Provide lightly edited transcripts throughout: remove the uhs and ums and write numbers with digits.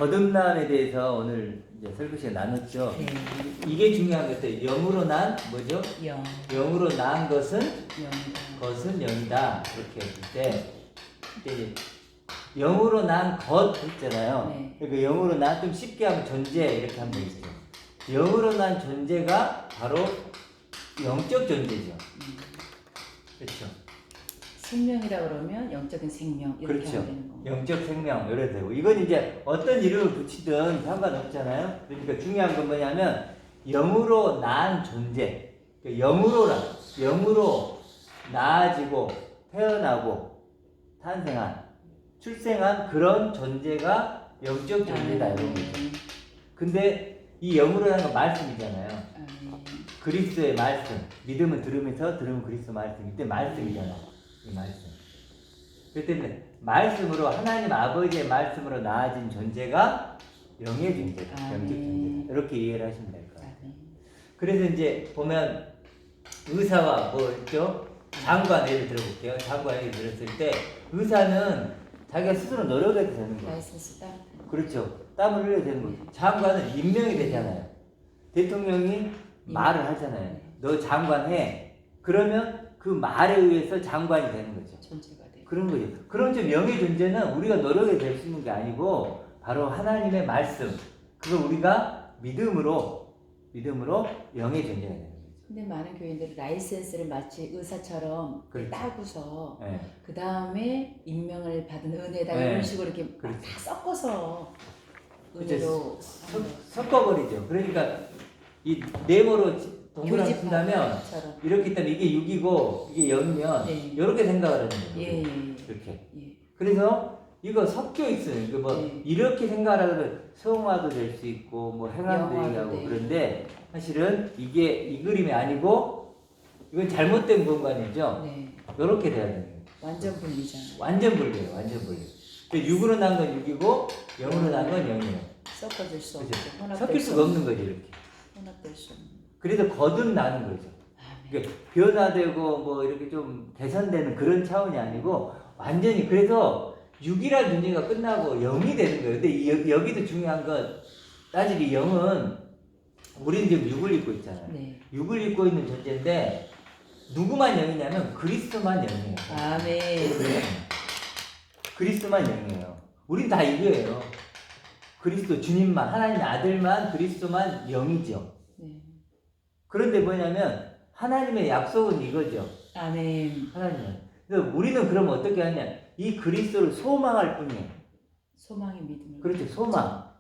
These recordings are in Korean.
거듭남에 대해서 오늘 이제 설교 시간 나눴죠. 네. 이게 중요한 것들. 영으로 난 뭐죠? 영. 영으로 난 것은 영이다. 것은 영이다. 이렇게 했을 때 이제 영으로 난 것 있잖아요. 네. 그러니까 영으로 난 좀 쉽게 하면 존재 이렇게 하면 되겠죠. 영으로 난 존재가 바로 영적 존재죠. 그렇죠. 생명이라 그러면 영적인 생명 이렇게 그렇죠. 하면 되는 거고. 영적 생명 이래 되고 이건 이제 어떤 이름을 붙이든 상관없잖아요. 그러니까 중요한 건 뭐냐면 영으로 난 존재, 영으로 나아지고 태어나고 탄생한 출생한 그런 존재가 영적 존재다 이런 거죠. 근데 이 영으로라는 건 말씀이잖아요. 그리스도의 말씀, 믿음은 들으면서 들으면 그리스도 말씀. 이때 말씀이잖아. 이 말씀. 그렇기 때문에 말씀으로 하나님 아버지의 말씀으로 나아진 존재가 영의 존재다. 영적 존재다. 이렇게 이해를 하시면 될 거예요. 그래서 이제 보면 의사와 뭐 있죠? 장관 예를 들어볼게요. 장관 예를 들었을 때 의사는 자기가 스스로 노력해도 되는 거예요. 라이센스 따. 그렇죠. 땀을 흘려야 되는 거죠. 장관은 임명이 되잖아요. 대통령이 말을 하잖아요. 너 장관해. 그러면 그 말에 의해서 장관이 되는 거죠. 존재가 돼. 그런 거죠. 그런 점 영의 존재는 우리가 노력해 될 수 있는 게 아니고 바로 하나님의 말씀. 그걸 우리가 믿음으로 영의 존재가 되는 거죠. 근데 많은 교인들은 라이센스를 마치 의사처럼 그렇죠. 따고서 네. 그 다음에 임명을 받은 은혜다 네. 이런 식으로 이렇게 그렇죠. 다 섞어서 그렇죠. 은혜로 섞어버리죠. 그러니까 이 네모로 동그라미 교집합 쓴다면 처럼. 이렇게 있다면 이게 6이고 이게 0이면 네. 이렇게 생각을 하는 거예요. 예. 이렇게. 예. 그래서 이거 섞여 있어요. 이거 뭐 네. 이렇게 생각하면 성화도 될 수 있고 뭐 행함도 영화도 얘기하고 네. 그런데 사실은 이게 이 그림이 아니고 이건 잘못된 공간이죠. 네. 이렇게 돼야 되는 거예요. 완전 분리잖아. 완전 분리예요. 완전 분리. 6으로 난 건 6이고 0으로 난 건 0이에요. 섞어질 수 없고 그렇죠. 혼합될 섞일 수 수가 없는 거죠. 이렇게. 혼합될 수 없는. 그래서 거듭나는 거죠. 그러니까 변화되고 뭐 이렇게 좀 개선되는 그런 차원이 아니고 완전히 그래서 6이라는 존재가 끝나고 0이 되는 거예요. 근데 여기도 중요한 건 사실 이 0은 우리는 지금 6을 입고 있잖아요. 네. 6을 입고 있는 존재인데 누구만 0이냐면 그리스도만 0이에요. 아멘. 그리스도만 0이에요. 우린 다 이거예요. 그리스도 주님만 하나님의 아들만 그리스도만 0이죠. 네. 그런데 뭐냐면 하나님의 약속은 이거죠. 아멘. 하나님은. 그래서 우리는 그러면 어떻게 하냐? 이 그리스도를 소망할 뿐이에요. 소망의 믿음을. 그렇죠. 소망.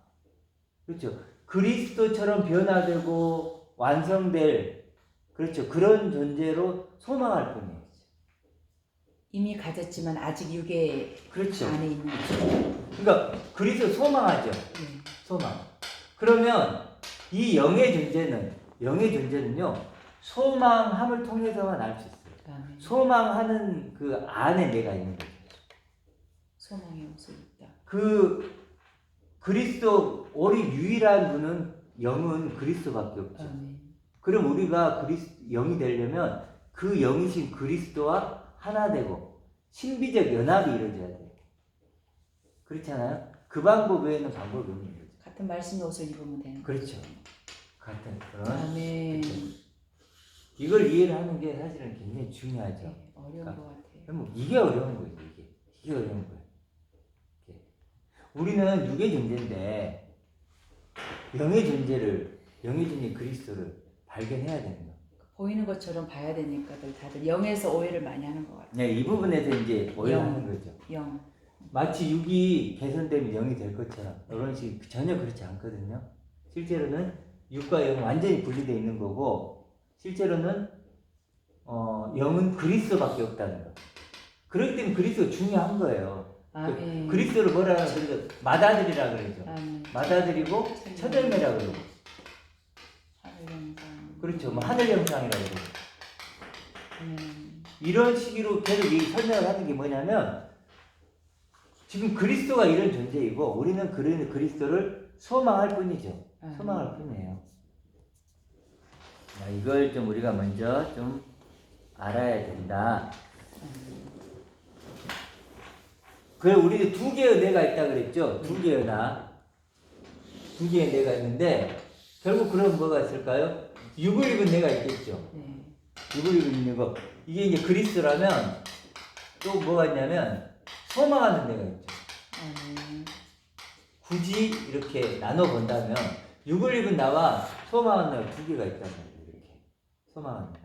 그렇죠. 그리스도처럼 변화되고 완성될 그렇죠. 그런 존재로 소망할 뿐이에요. 이미 가졌지만 아직 육의 그렇죠. 안에 있는 거죠. 그러니까 그리스도 소망하죠. 네. 소망. 그러면 이 영의 존재는요. 소망함을 통해서만 알 수 있어요. 아멘. 소망하는 그 안에 내가 있는 거죠. 소망의 모습이 있다. 그 그리스도 우리 유일한 분은 영은 그리스도밖에 없죠. 아멘. 그럼 우리가 영이 되려면 그 영이신 그리스도와 하나 되고 신비적 연합이 이루어져야 돼요. 그렇잖아요. 그 방법 외에는 방법이 없는 거죠. 같은 말씀의 옷을 입으면 되는 그렇죠. 같은 그런. 아멘. 그렇죠. 이걸 이해를 하는 게 사실은 굉장히 중요하죠. 네, 어려운 것 같아요. 그럼 이게 어려운 거죠. 이게 어려운 거예요. 이게. 우리는 육의 존재인데 영의 존재 그리스도를 발견해야 되는 거예요. 보이는 것처럼 봐야 되니까 다들 영에서 오해를 많이 하는 것 같아요. 네, 이 부분에서 이제 오해하는 거죠. 영. 마치 6이 개선되면 0이 될 것처럼 이런 식 전혀 그렇지 않거든요. 실제로는 6과 0은 완전히 분리되어 있는 거고 실제로는 0은 그리스도밖에 없다는 거. 그렇기 때문에 그리스도가 중요한 거예요. 아멘. 그리스도를 뭐라 그러죠? 맏아들이라 그러죠. 아멘. 맏아들이고 첫열매라 그러고 하늘 영광. 그렇죠. 뭐 하늘 영상이라 그러고 아멘. 이런 식으로 계속 이 설명을 하는 게 뭐냐면 지금 그리스도가 이런 존재이고 우리는 그리스도를 소망할 뿐이죠. 소망할 뿐이에요. 자, 이걸 좀 우리가 먼저 좀 알아야 된다. 그래 우리 두 개의 은혜가 있다 그랬죠. 두 개의 은혜. 두 개의 내가 있는데 결국 그럼 뭐가 있을까요? 육을 입은 내가 있겠죠. 네. 육을 입은 거. 이게 이제 그리스도라면 또 뭐가 있냐면 소망하는 내가 있죠. 네. 굳이 이렇게 나눠 본다면 육을 입은 나와 소망하는 나가 두 개가 있단 말이에요. 이렇게 소망하는 나.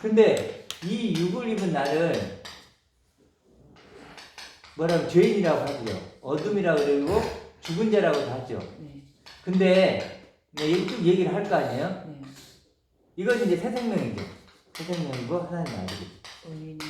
근데 이 육을 입은 나를 뭐라고 죄인이라고 하죠. 어둠이라고 그러고 죽은 자라고도 하죠. 네. 근데 쭉 얘기를 할 거 아니에요? 네. 이건 이제 새 생명이죠. 새 생명이고 하나님 아들이죠. 의인이고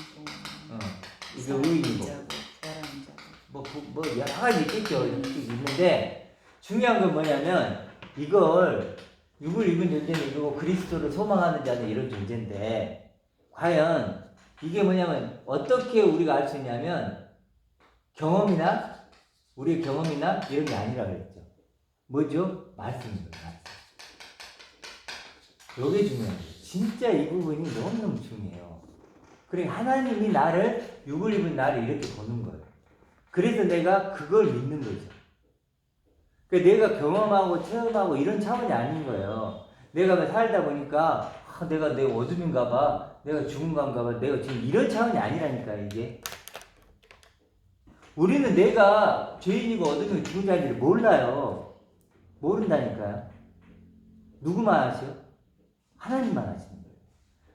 이게 의인이고 부활하는 자고 뭐 여러 가지 있겠죠. 있는데 중요한 건 뭐냐면 이걸 육을 입은 존재는 이거고 그리스도를 소망하는 자는 이런 존재인데 과연 이게 뭐냐면 어떻게 우리가 알 수 있냐면 경험이나 우리의 경험이나 이런 게 아니라 그랬죠. 뭐죠? 말씀입니다. 말씀. 이게 중요한 거예요. 진짜 이 부분이 너무너무 중요해요. 그러니까 하나님이 나를 육을 입은 나를 이렇게 보는 거예요. 그래서 내가 그걸 믿는 거죠. 그러니까 내가 경험하고 체험하고 이런 차원이 아닌 거예요. 내가 살다 보니까 내가 내 어둠인가 봐, 내가 죽은 건가 봐, 내가 지금 이런 차원이 아니라니까 이게. 우리는 내가 죄인이고 어둠이고 죽은 자인지를 몰라요. 모른다니까요. 누구만 아셔? 하나님만 아시는 거예요.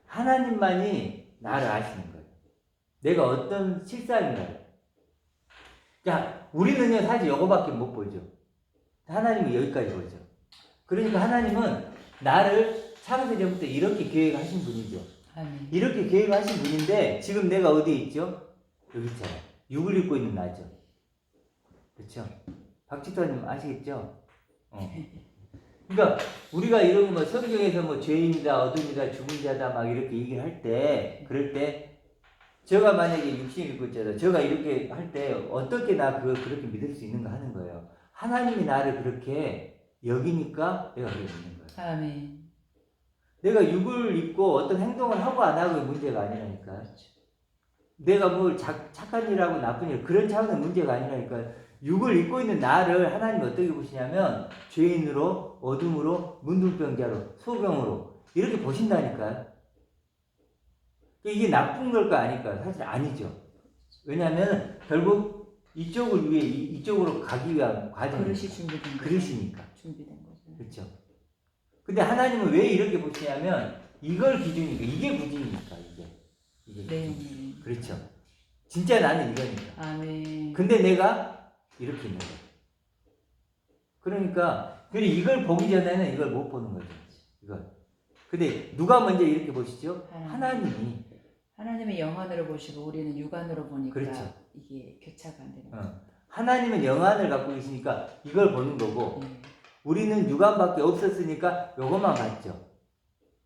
하나님만이 나를 아시는 거예요. 내가 어떤 실상인가요? 자, 우리는요 사실 이거밖에 못 보죠. 하나님은 여기까지 보죠. 그러니까 하나님은 나를 창세전부터 이렇게 계획하신 분이죠. 아멘. 이렇게 계획하신 분인데 지금 내가 어디에 있죠? 여기 있잖아요. 육을 입고 있는 나죠. 그렇죠? 박지터님 아시겠죠? 그러니까 우리가 이런 거 뭐 성경에서 뭐 죄인이다, 어둠이다, 죽은 자다 막 이렇게 얘기를 할 때, 그럴 때 제가 만약에 육신 입고 있잖아요. 제가 이렇게 할 때 어떻게 나 그렇게 믿을 수 있는가 하는 거예요. 하나님이 나를 그렇게 여기니까 내가 그렇게 믿는 거예요. 아멘. 내가 육을 입고 어떤 행동을 하고 안 하고의 문제가 아니라니까요. 내가 뭘 착한 일하고 나쁜 일 그런 차원의 문제가 아니라니까요. 육을 입고 있는 나를 하나님이 어떻게 보시냐면 죄인으로, 어둠으로, 문둥병자로, 소병으로 이렇게 보신다니까요. 이게 나쁜 걸까 아닐까요? 사실 아니죠. 왜냐하면 결국 이쪽을 위해 이쪽으로 가기 위한 과정이 그릇이 준비된 거죠. 그릇이니까. 준비된 거죠. 그렇죠. 근데 하나님은 왜 이렇게 보시냐면 이걸 기준이니까 이게 구준이니까 이게 네. 그렇죠. 진짜 나는 이거니까. 아멘. 근데 내가 이렇게 있는 거야. 그러니까 이걸 보기 전에는 이걸 못 보는 거죠. 이걸. 근데 누가 먼저 이렇게 보시죠? 하나님이. 하나님의 영안으로 보시고 우리는 육안으로 보니까 그렇죠. 이게 교차가 안 되는 거죠. 하나님은 영안을 갖고 계시니까 이걸 보는 거고 네. 우리는 육안밖에 없었으니까 요것만 봤죠.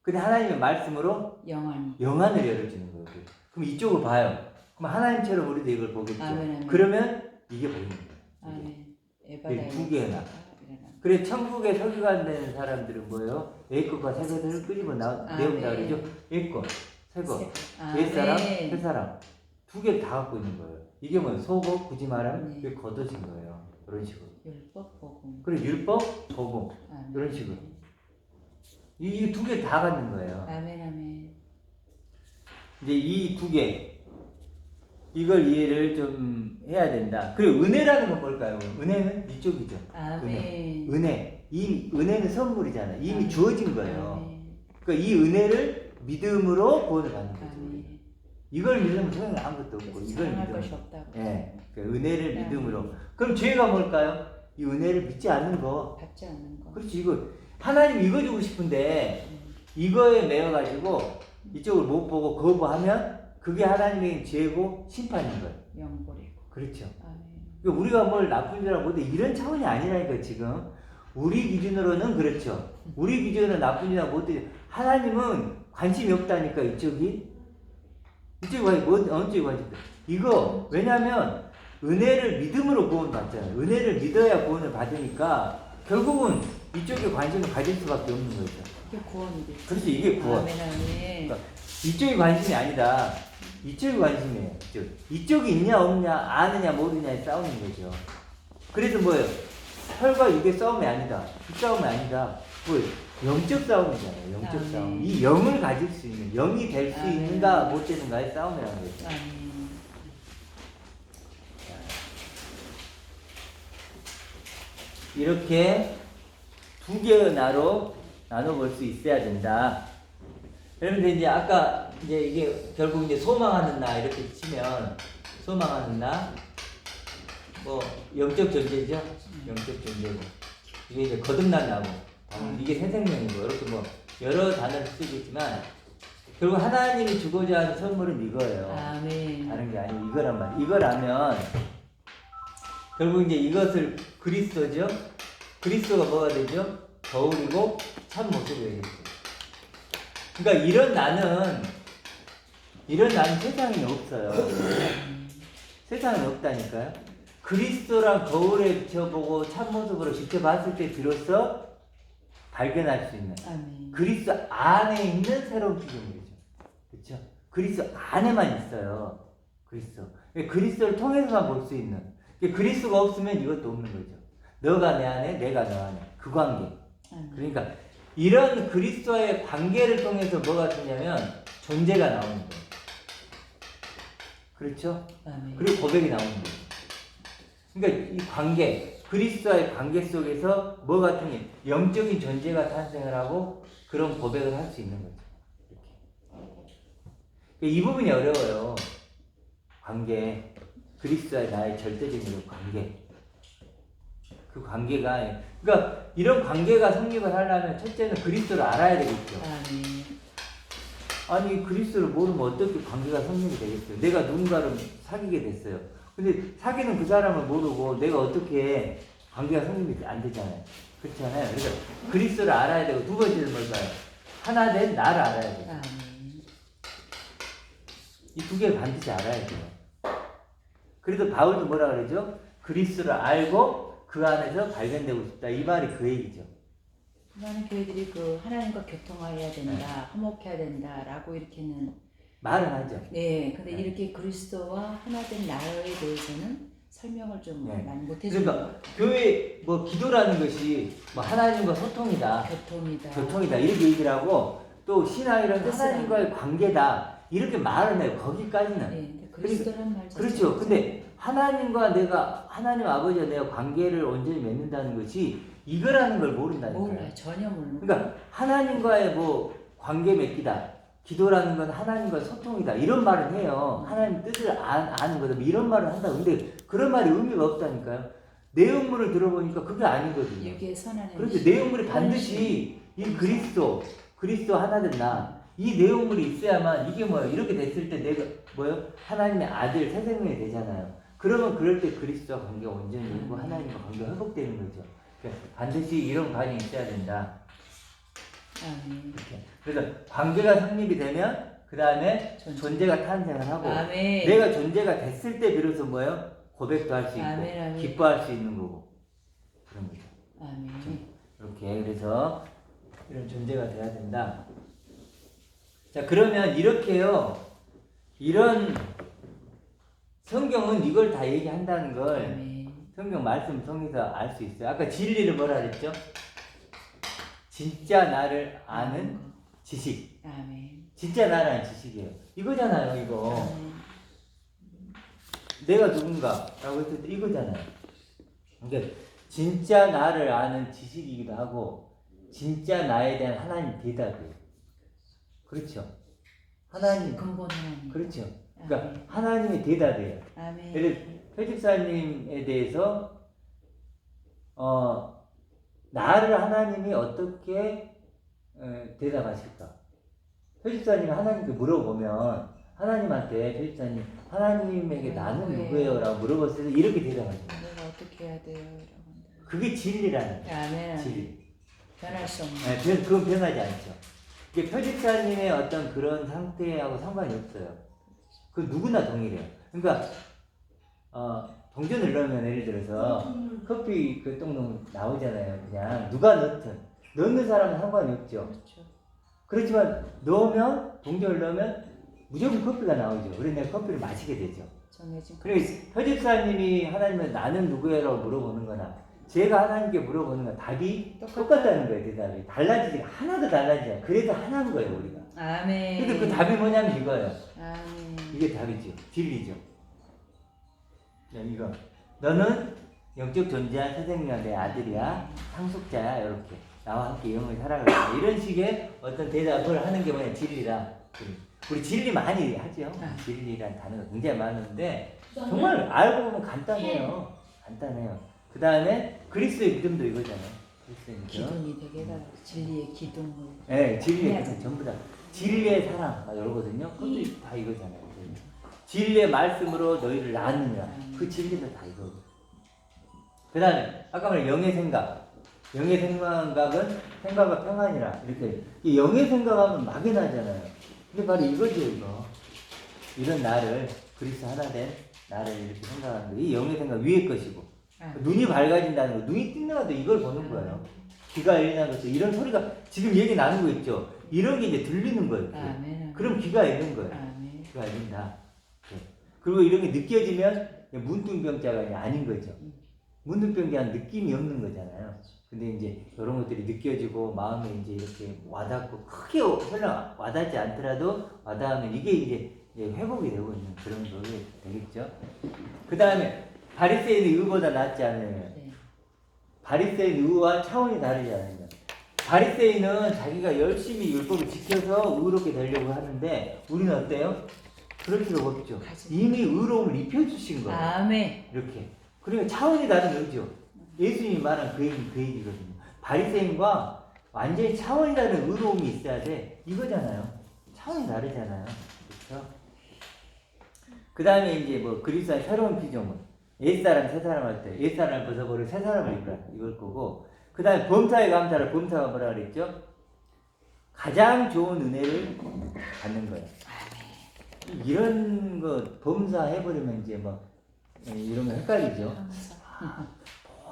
근데 하나님의 말씀으로 영안을 열어주는 거예요. 그럼 이쪽을 봐요. 그럼 하나님처럼 우리도 이걸 보겠죠. 아멘. 그러면 이게 보이는 거예요. 아멘. 두 개나. 그래 천국에 서기관 되는 사람들은 뭐예요? A급과 C급을 끄집어 내온다 그러죠. A급, C급, 옛사람, 새사람 두 개 다 갖고 있는 거예요. 이게 뭐예요? 소급, 굳이 말하면 이게 걷어진 거예요. 그런 식으로. 율법, 복음. 그리고 율법, 복음 이런 식으로. 이 두 개 다 갖는 거예요. 아멘, 아멘. 이제 이 두 개 이걸 이해를 좀 해야 된다. 그리고 은혜라는 건 뭘까요? 은혜는 이쪽이죠. 아멘. 은혜. 이 은혜는 선물이잖아요. 이미 아멘. 주어진 거예요. 아멘. 그러니까 이 은혜를 믿음으로 구원을 받는 거죠. 아멘. 이걸 믿으면 소용이 아무것도 없고 이걸 사랑할 것이 믿으면 없다고. 예, 그 은혜를 아멘. 믿음으로. 그럼 죄가 뭘까요? 이 은혜를 믿지 않는 거. 받지 않는 거. 그렇지. 이거 하나님 이거 주고 싶은데 이거에 매여가지고 이쪽을 못 보고 거부하면 그게 하나님의 죄고 심판인 거예요. 영벌이고. 그렇죠. 아멘. 그러니까 우리가 뭘 나쁜 죄라고 보는데 이런 차원이 아니라니까 지금. 우리 기준으로는 그렇죠. 우리 기준으로는 나쁜 죄라고 보는데 하나님은 관심이 없다니까 이쪽이. 이쪽이 어느 쪽이 관심 없다. 이거 왜냐하면 은혜를 믿음으로 구원 받잖아요. 은혜를 믿어야 구원을 받으니까 결국은 이쪽에 관심을 가질 수밖에 없는 거죠. 이게 구원이 되죠. 그렇지 이게 구원. 아멘, 아멘. 그러니까 이쪽이 관심이 아니다. 이쪽이 관심이에요. 이쪽이 있냐 없냐 아느냐 모르냐에 싸우는 거죠. 그래서 뭐예요? 혈과 육의 싸움이 아니다. 그 싸움이 아니다. 뭐 영적 싸움이잖아요. 영적 아멘. 싸움. 이 영을 가질 수 있는, 영이 될 수 아멘. 있는가 못 되는가의 싸움이라는 거죠. 아멘. 이렇게 두 개의 나로 나눠볼 수 있어야 된다. 여러분들 이제 아까 이제 이게 결국 이제 소망하는 나 이렇게 치면 소망하는 나, 뭐 영적 존재죠. 영적 존재고 이게 이제 거듭난 나고 이게 새 생명이고 이렇게 뭐 여러 단어를 쓰겠지만 결국 하나님이 주고자 하는 선물은 이거예요. 아멘. 다른 게 아니고 이거란 말이에요. 이거라면 결국 이제 이것을 그리스도죠. 그리스도가 뭐가 되죠? 거울이고 참 모습이 되겠죠. 그러니까 이런 나는 세상에 없어요. 세상에 없다니까요. 그리스도랑 거울에 비춰보고 참 모습으로 직접 봤을 때 비로소 발견할 수 있는 아멘. 그리스도 안에 있는 새로운 피조물이죠. 그렇죠? 그리스도 안에만 있어요. 그리스도를 통해서만 볼 수 있는. 그리스도가 없으면 이것도 없는 거죠. 너가 내 안에, 내가 너 안에. 그 관계. 아멘. 그러니까 이런 그리스도와의 관계를 통해서 뭐가 되냐면 존재가 나오는 거예요. 그렇죠? 아멘. 그리고 고백이 나오는 거예요. 그러니까 이 관계, 그리스도와의 관계 속에서 뭐가 통해 영적인 존재가 탄생을 하고 그런 고백을 할 수 있는 거죠. 이렇게. 이 부분이 어려워요. 관계, 그리스도와의 나의 절대적인 관계. 그 관계가, 그러니까 이런 관계가 성립을 하려면 첫째는 그리스도를 알아야 되겠죠. 아니 그리스도를 모르면 어떻게 관계가 성립이 되겠어요? 내가 누군가를 사귀게 됐어요. 근데 사귀는 그 사람을 모르고 내가 어떻게 관계가 성립이 안 되잖아요. 그렇잖아요. 그래서 그리스도를 알아야 되고 두 번째는 뭘까요? 하나 된 나를 알아야 돼요. 이 두 개를 반드시 알아야 돼요. 그래서 바울도 뭐라 그러죠? 그리스도를 알고 그 안에서 발견되고 싶다. 이 말이 그 얘기죠. 많은 교회들이 그 하나님과 교통해야 된다, 화목해야 된다라고 이렇게는 말은 하죠. 네, 근데 이렇게 그리스도와 하나된 나에 대해서는 설명을 좀 네. 많이 못 해주는 그러니까 것 같아요. 교회 뭐 기도라는 것이 뭐 하나님과 소통이다. 교통이다. 이렇게 얘기를 하고 또 신앙이란 하나님과의 관계다. 이렇게 말을 해요. 거기까지는. 네, 그리스도란 말 자체가 그렇죠. 근데 하나님과 내가 하나님 아버지와 내가 관계를 온전히 맺는다는 것이 이거라는 걸 모른다니까요. 몰라요. 전혀 모르는. 그러니까 하나님과의 뭐 관계 맺기다. 기도라는 건 하나님과 소통이다. 이런 말을 해요. 하나님 뜻을 아는 거다. 이런 말을 한다. 근데 그런 말이 의미가 없다니까요. 내용물을 들어보니까 그게 아니거든요. 유기의 선하는. 그렇죠. 내용물이 반드시 이 그리스도 하나 된 나. 이 내용물이 있어야만 이게 뭐예요? 이렇게 됐을 때 내가 뭐예요? 하나님의 아들 새 생명이 되잖아요. 그러면 그럴 때 그리스도와 관계가 온전히 되고 하나님과 관계가 회복되는 거죠. 그러니까 반드시 이런 관이 있어야 된다. 이렇게. 그래서 관계가 성립이 되면 그 다음에 존재가 탄생을 하고 아멘. 내가 존재가 됐을 때 비로소 뭐예요? 고백도 할 수 있고 아멘. 기뻐할 수 있는 거고 그런 거죠. 아멘. 이렇게 그래서 이런 존재가 돼야 된다. 자 그러면 이렇게요. 이런 성경은 이걸 다 얘기한다는 걸 아멘. 성경 말씀 통해서 알 수 있어요. 아까 진리를 뭐라 그랬죠? 진짜 나를 아는 지식. 아멘. 진짜 나를 아는 지식이에요. 이거잖아요, 이거. 아멘. 내가 누군가라고 했을 때 이거잖아요. 그러니까 진짜 나를 아는 지식이기도 하고 진짜 나에 대한 하나님 대답이에요. 그렇죠? 하나님. 근본 하나님. 그렇죠. 그러니까 아멘. 하나님의 대답이에요. 아멘. 예를 회집사님에 대해서 나를 하나님이 어떻게 대답하실까? 회집사님이 하나님께 물어보면 하나님한테 회집사님 하나님에게 나는 누구예요? 라고 물어봤을 때 이렇게 대답하죠. 내가 어떻게 해야 돼요? 라고 한다. 그게 진리라는 거예요. 아멘. 진리. 변할 수 없는. 네, 그건 변하지 않죠. 이게 표집사님의 어떤 그런 상태하고 상관이 없어요. 그 누구나 동일해요. 그러니까 동전을 넣으면 예를 들어서 커피 그 똥 나오잖아요. 그냥 누가 넣는 사람은 상관이 없죠. 그렇죠. 그렇지만 넣으면 동전을 넣으면 무조건 커피가 나오죠. 그래서 내가 커피를 마시게 되죠. 정해진. 그래서 표집사님이 하나님은 나는 누구야라고 물어보는 거나 제가 하나님께 물어보는 건 답이 똑같다. 똑같다는 거예요. 대답이 달라지지 하나도 달라지지 않아요. 그래서 하나인 거예요 우리가. 아멘. 근데 그 답이 뭐냐면 이거예요. 아멘. 이게 답이죠. 진리죠. 자, 이거 너는 영적 존재한 선생님이야, 내 아들이야, 상속자야, 이렇게 나와 함께 영을 살아가라. 이런 식의 어떤 대답을 하는 게 뭐냐, 진리라. 우리 진리 많이 하죠. 진리란 단어가 굉장히 많은데 정말 알고 보면 간단해요. 간단해요. 그 다음에 그리스도의 믿음도 이거잖아요. 그리스도의 믿음. 기둥이 되게 해달라. 진리의 기둥을. 네, 진리의 해야지. 믿음 전부 다. 진리의 사랑, 이러거든요. 그것도 다 이거잖아요. 진리의 말씀으로 너희를 낳았느냐. 그 진리도 다 이거고. 그 다음에 아까 말한 영의 생각. 영의 생각은 생각과 평안이라. 이렇게 이 영의 생각하면 막연하잖아요. 근데 바로 이거죠, 이거. 이런 나를 그리스도 하나 된 나를 이렇게 생각하는 거. 이 영의 생각 위의 것이고 눈이 밝아진다는 거. 눈이 뜬 것도 이걸 보는 거예요. 귀가 열리는 것도 이런 소리가 지금 얘기 나누고 있죠. 이런 게 이제 들리는 거예요. 아멘. 그럼 귀가 열린 거예요. 아멘. 귀가 열린다. 그리고 이런 게 느껴지면 문둥병자가 아닌 거죠. 문둥병자는 느낌이 없는 거잖아요. 근데 이제 이런 것들이 느껴지고 마음에 이제 이렇게 와닿고 크게 설령 와닿지 않더라도 와닿으면 이게 이제 회복이 되고 있는 그런 거게 되겠죠. 그 다음에 바리새인의 의보다 낫지 않느냐. 네. 바리새인 의와 차원이 다르지 않느냐. 바리새인은 자기가 열심히 율법을 지켜서 의롭게 되려고 하는데 우리는 어때요? 그럴 필요가 없죠. 이미 의로움을 입혀주신 거예요. 아멘. 이렇게. 그러니까 차원이 다른 거죠. 예수님이 말한 그 얘기거든요. 바리새인과 완전히 차원이 다른 의로움이 있어야 돼. 이거잖아요. 차원이 다르잖아요. 그렇죠? 그 다음에 이제 뭐 그리스도의 새로운 피조물. 옛사람, 새사람 할 때 옛사람을 벗어버리고 새사람을 입으라. 이걸 거고. 그 다음에 범사에 감사를 범사가 뭐라 그랬죠? 가장 좋은 은혜를 받는 거예요. 이런 거 범사해버리면 이제 뭐 이런 거 헷갈리죠.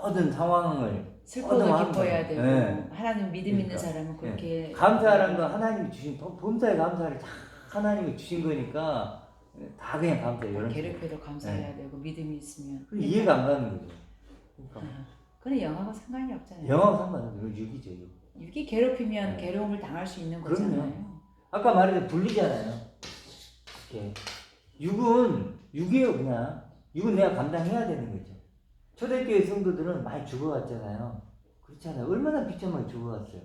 모든 상황을 슬퍼도 기뻐해야 되고 네. 하나님 믿음 그러니까. 있는 사람은 그렇게 감사라는 건 하나님이 주신 범사에 감사를 다 하나님이 주신 거니까 다 그냥 감사해요. 이런 괴롭혀도 감사해야 되고 믿음이 있으면 이해가 안 가는 거죠. 그러니까 그건 영하고 상관이 없잖아요. 영하고 상관없어요. 육이죠. 육이 괴롭히면 네. 괴로움을 당할 수 있는 그럼요. 거잖아요. 아까 말했던 분리잖아요. 이렇게 육은 육이에요. 그냥 육은 내가 감당해야 되는 거죠. 초대교회 성도들은 많이 죽어갔잖아요. 그렇잖아요. 얼마나 비참하게 죽어갔어요.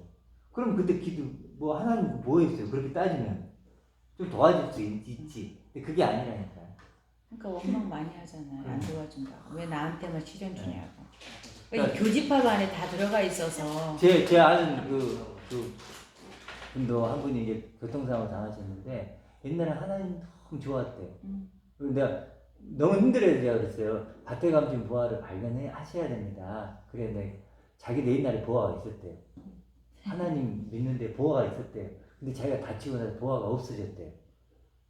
그럼 그때 기도 뭐 하나님 뭐 했어요? 그렇게 따지면 좀 도와줄 수 있지. 근데 그게 아니라니까요. 그러니까 원망 많이 하잖아요. 안 도와준다고. 왜 나한테만 시련 주냐고. 그러니까 그러니까 교집합 안에 다 들어가 있어서 제 아는 그 분도 한 분이 이제 교통사고 당하셨는데 옛날에 하나님 너무 좋았대요. 그리고 내가 너무 힘들어요. 제가 그랬어요. 밭에 감춘 보화를 발견해 하셔야 됩니다. 그랬는데 자기도 옛날에 보화가 있었대요. 하나님 믿는데 보화가 있었대요. 근데 자기가 다치고 나서 보화가 없어졌대요.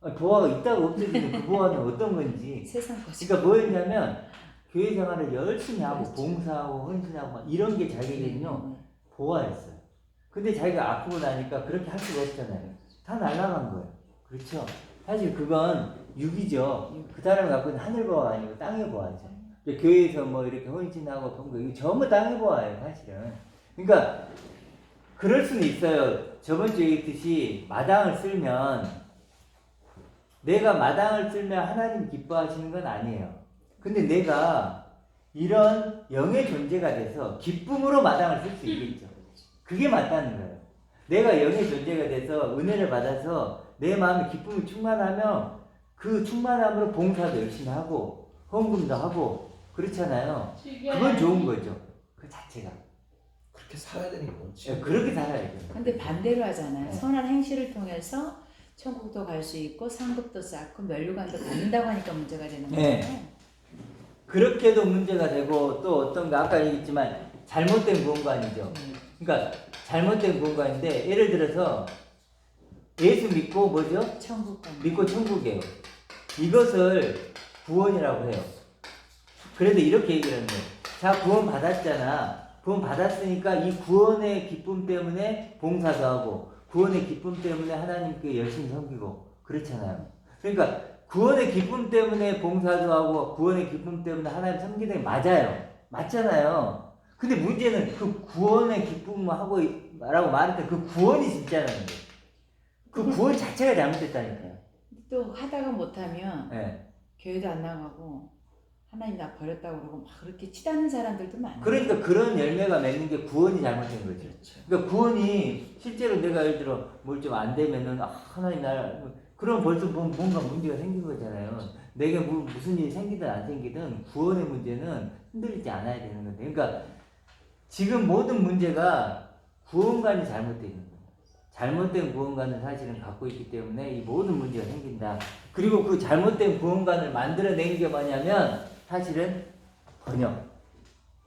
아니, 보화가 있다고 없어지는 그 보화는 어떤 건지. 세상 것이. 그러니까 뭐였냐면 교회 생활을 열심히 하고 봉사하고 헌신하고 막 이런 게 자기는요 보화였어요. 근데 자기가 아프고 나니까 그렇게 할 수가 없잖아요. 다 날아간 거예요. 그렇죠? 사실 그건 육이죠. 그 사람이 갖고 있는 하늘 보화가 아니고 땅의 보화죠. 교회에서 뭐 이렇게 헌신하고 봉사 이거 전부 땅의 보화예요, 사실은. 그러니까 그럴 수는 있어요. 저번 주에 얘기했듯이 마당을 쓸면 내가 마당을 쓸면 하나님 기뻐하시는 건 아니에요. 근데 내가 이런 영의 존재가 돼서 기쁨으로 마당을 쓸 수 있겠죠. 그게 맞다는 거예요. 내가 영의 존재가 돼서 은혜를 받아서 내 마음에 기쁨이 충만하면 그 충만함으로 봉사도 열심히 하고 헌금도 하고 그렇잖아요. 그건 좋은 거죠. 그 자체가. 그렇게 살아야 되는 게 뭔지. 그렇게 살아야죠. 근데 반대로 하잖아요. 네. 선한 행실을 통해서 천국도 갈 수 있고 상급도 쌓고 면류관도 받는다고 하니까 문제가 되는 거예요. 네. 그렇게도 문제가 되고 또 어떤 거 아까 얘기했지만 잘못된 구원관이죠. 그러니까 잘못된 구원관인데 예를 들어서 예수 믿고 뭐죠? 천국 가는 믿고 천국이에요. 이것을 구원이라고 해요. 그래도 이렇게 얘기를 하는 거예요. 자, 구원 받았잖아. 구원 받았으니까 이 구원의 기쁨 때문에 봉사도 하고 구원의 기쁨 때문에 하나님께 열심히 섬기고 그렇잖아요. 그러니까 구원의 기쁨 때문에 봉사도 하고 구원의 기쁨 때문에 하나님 섬기는 게 맞아요. 맞잖아요. 근데 문제는 그 구원의 기쁨하고 라고 말했던 그 구원이 진짜라는 거예요. 그 구원 자체가 잘못됐다니까요. 또 하다가 못하면 예. 교회도 안 나가고 하나님 나 버렸다고 그러고 막 그렇게 치닫는 사람들도 많아요. 그러니까 그런 열매가 맺는 게 구원이 잘못된 거죠. 그렇죠. 그러니까 구원이 실제로 내가 예를 들어 뭘 좀 안 되면은 하나님 나 그럼 벌써 뭔가 문제가 생긴 거잖아요. 내게 무슨 일이 생기든 안 생기든 구원의 문제는 흔들리지 않아야 되는 건데, 그러니까 지금 모든 문제가 구원관이 잘못되어 있는 거예요. 잘못된 구원관을 사실은 갖고 있기 때문에 이 모든 문제가 생긴다. 그리고 그 잘못된 구원관을 만들어낸 게 뭐냐면 사실은 번역.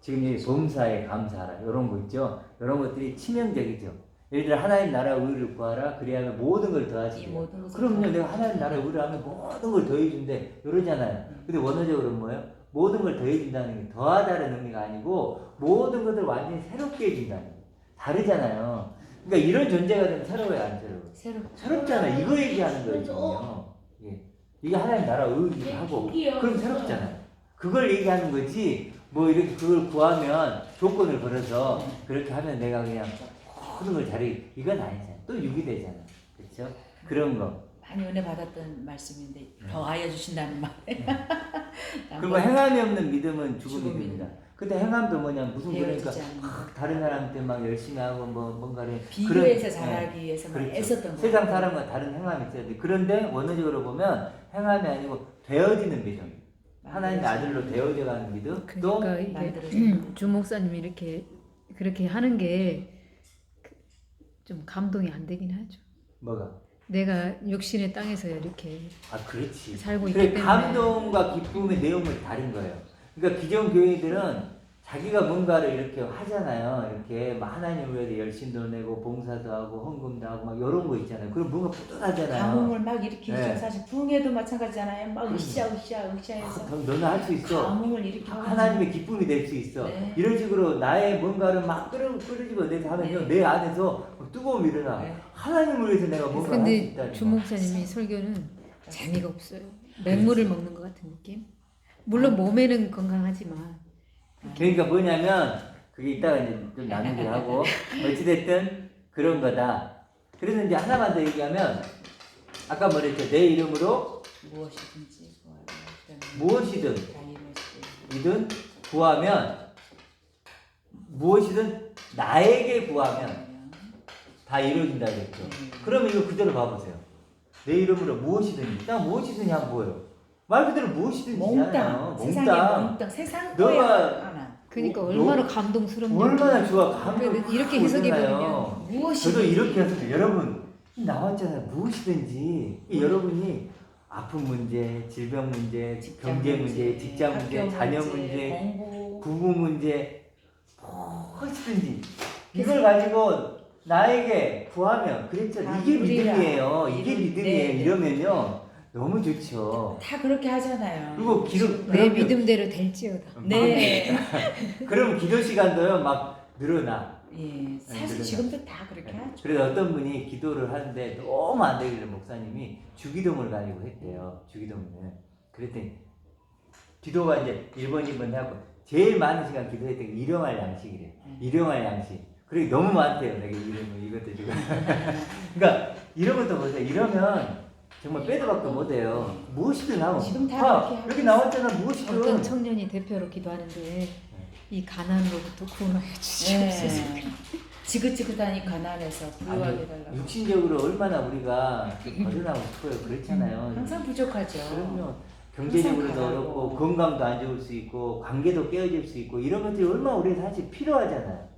지금 여기 범사에 감사하라 이런 거 있죠. 이런 것들이 치명적이죠. 예를 들어 하나님 나라 의를 구하라 그리하면 모든 걸 이 더하시고. 모든 것을 그럼요, 내가 하나님 나라 의를 하면 모든 걸 더해준대 이러잖아요. 근데 원어적으로 뭐예요? 모든 걸 더해준다는 게 더하다는 의미가 아니고 모든 것을 완전히 새롭게 해준다는 거예요. 다르잖아요. 그러니까 이런 존재가 되면 새로워요, 안 새로워요? 새롭잖아. 이거 얘기하는 거예요, 지금요. 예. 이게 하나님 나라 의를 하고 그럼 새롭잖아요. 그걸 얘기하는 거지. 뭐 이렇게 그걸 구하면 조건을 걸어서 그렇게 하면 내가 그냥 모든 걸 잘해. 이건 아니잖아요. 또 육이 되잖아. 그렇죠? 그런 거. 많이 은혜 받았던 말씀인데 더하여 주신다는 말. 그리고 행함이 없는 믿음은 죽음이 죽음이. 됩니다. 근데 행함도 뭐냐 무슨 그러니까 되어지지 않는 막 다른 사람한테 막 열심히 하고 뭐 뭔가를 비교해서 그런- 잘하기 위해서 막 그렇죠. 애썼던 거. 세상 사람과 다른 행함이 있어야 돼. 그런데 원어적으로 보면 행함이 아니고 되어지는 믿음. 하나님의 아들로 되어져가는 믿음. 또 그러니까 이게 만들어지는 주 목사님이 이렇게 그렇게 하는 게 좀 감동이 안 되긴 하죠. 뭐가? 내가 육신의 땅에서 이렇게 아 그렇지. 살고 있기 그래 때문에 감동과 기쁨의 내용은 다른 거예요. 그러니까 기존 교회들은 자기가 뭔가를 이렇게 하잖아요. 이렇게 막 하나님을 위해서 열심도 내고 봉사도 하고 헌금도 하고 막 이런 거 있잖아요. 그럼 뭔가 뿌듯하잖아요. 감흥을 막 일으키죠. 네. 사실 부흥회도 마찬가지잖아요. 막 으쌰으쌰으쌰해서 너는 할 수 있어. 감흥을 일으켜. 하나님의 기쁨이 될 수 있어. 네. 이런 식으로 나의 뭔가를 막 끌어집어내서 하면요. 내 안에서 뜨거움이 일어나. 네. 하나님을 위해서 내가 뭔가 할 수 있다. 근데 주 목사님이 설교는 재미가 없어요. 맹물을 먹는 것 같은 느낌. 물론 몸에는 건강하지만 그러니까 뭐냐면 그게 이따가 이제 좀 나누기로 하고 어찌됐든 그런 거다. 그래서 이제 하나만 더 얘기하면 아까 뭐랬죠? 내 이름으로 무엇이든지 구하라. 무엇이든 다 이루어지게. 이든 구하면 무엇이든 나에게 구하면 다 이루어진다 그랬죠. 그러면 이거 그대로 봐보세요. 내 이름으로 무엇이든지 딱 무엇이든지 하면 뭐예요? 말 그대로 무엇이든지잖아요. 몽땅. 세상에 몽땅. 세상 너가- 거야 하나. 그러니까 너- 얼마나 감동스럽냐. 얼마나 좋아. 감동 이렇게 확 해석해 오잖아요. 보면 무엇이 저도 이렇게 해서 여러분 나왔잖아요. 무엇이든지 여러분이 아픈 문제, 질병 문제, 경제 문제, 직장 문제, 자녀 문제, 공부. 부부 문제 무엇이든지 이걸 가지고 나에게 구하면 그랬죠. 다 이게 이루리라. 믿음이에요. 이게 믿음이에요. 네. 이러면요 너무 좋죠. 다 그렇게 하잖아요. 그리고 기도 내 믿음대로 될지어다. 네. 그럼 기도 시간도요 막 늘어나. 예. 사실 늘어나. 지금도 다 그렇게 하죠. 그래서 어떤 분이 기도를 하는데 너무 안 되길래 목사님이 주기도문을 가지고 했대요. 주기도문을. 그랬더니 기도가 이제 1번, 2번 해갖고 제일 많은 시간 기도했던 게 일용할 양식이래. 일용할 양식. 그리고 너무 많대요. 내가 이름을 이것도 지금. 그러니까 이런 것도 보세요. 이러면 정말 빼도 박도 못해요. 무엇이든 하고. 지금 다 봐, 그렇게 하고 여기 나왔잖아. 무엇이든. 어떤 청년이 대표로 기도하는데 이 가난으로부터 구원하여 주시옵소서. 네. 지긋지긋하니 가난해서 부유하게 아니, 달라고. 육신적으로 얼마나 우리가 벗어나고 싶어요. 그렇잖아요. 항상 부족하죠. 그럼요. 경제적으로도 항상 어렵고 가난하고. 건강도 안 좋을 수 있고 관계도 깨어질 수 있고 이런 것들이 얼마나 우리 사실 필요하잖아요.